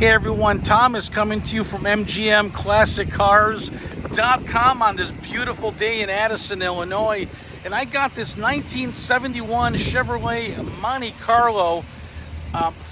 Hey everyone, Tom is coming to you from MGM Classic Cars.com on this beautiful day in Addison, Illinois. And I got this 1971 Chevrolet Monte Carlo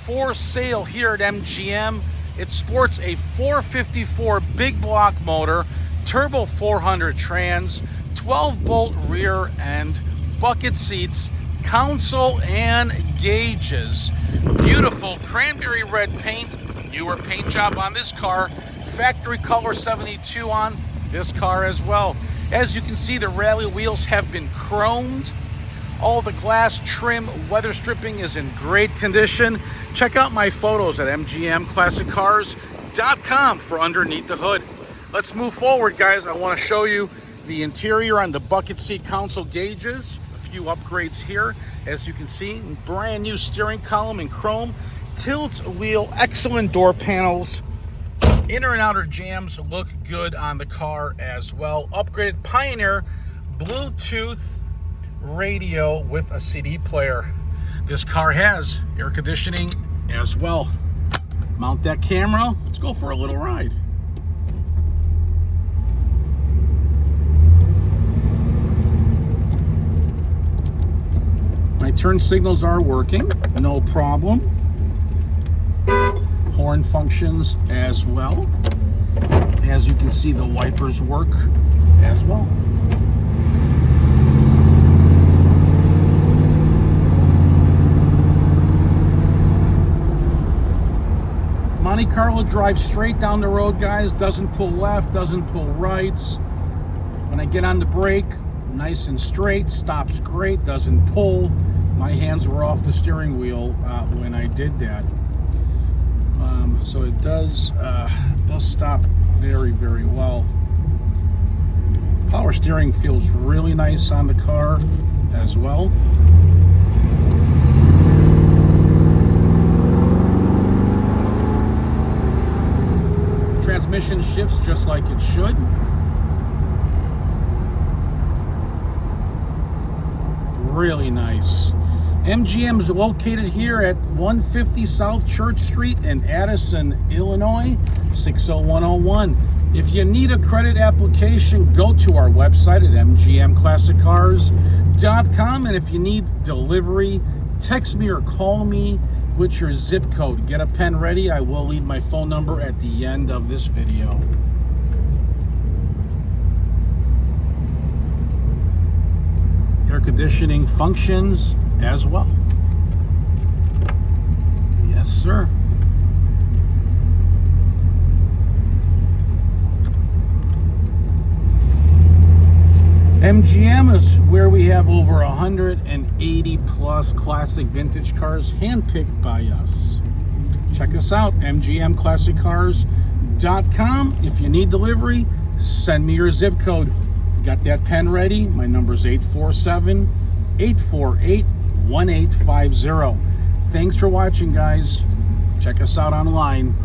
for sale here at MGM. It sports a 454 big block motor, turbo 400 trans, 12-bolt rear end, bucket seats, console and gauges. Beautiful cranberry red paint, newer paint job on this car. Factory color 72 on this car as well. As you can see, the rally wheels have been chromed. All the glass trim, weather stripping is in great condition. Check out my photos at mgmclassiccars.com for underneath the hood. Let's move forward, guys. I want to show you the interior on the bucket seat console gauges. A few upgrades here. As you can see, brand new steering column in chrome. Tilt wheel, excellent door panels. Inner and outer jams look good on the car as well. Upgraded Pioneer Bluetooth radio with a CD player. This car has air conditioning as well. Mount that camera. Let's go for a little ride. My turn signals are working, no problem. Horn functions as well. As you can see, the wipers work as well. Monte Carlo drives straight down the road, guys. Doesn't pull left, doesn't pull right. When I get on the brake, nice and straight, stops great, doesn't pull. My hands were off the steering wheel when I did that. So it does stop very, very well. Power steering feels really nice on the car as well. Transmission shifts just like it should. Really nice. MGM is located here at 150 South Church Street in Addison, Illinois, 60101. If you need a credit application, go to our website at mgmclassiccars.com. And if you need delivery, text me or call me with your zip code. Get a pen ready. I will leave my phone number at the end of this video. Air conditioning functions as well. Yes, sir. MGM is where we have over 180 plus classic vintage cars handpicked by us. Check us out, mgmclassiccars.com. If you need delivery, send me your zip code. Got that pen ready? My number is 847-848-1850. Thanks for watching, guys. Check us out online.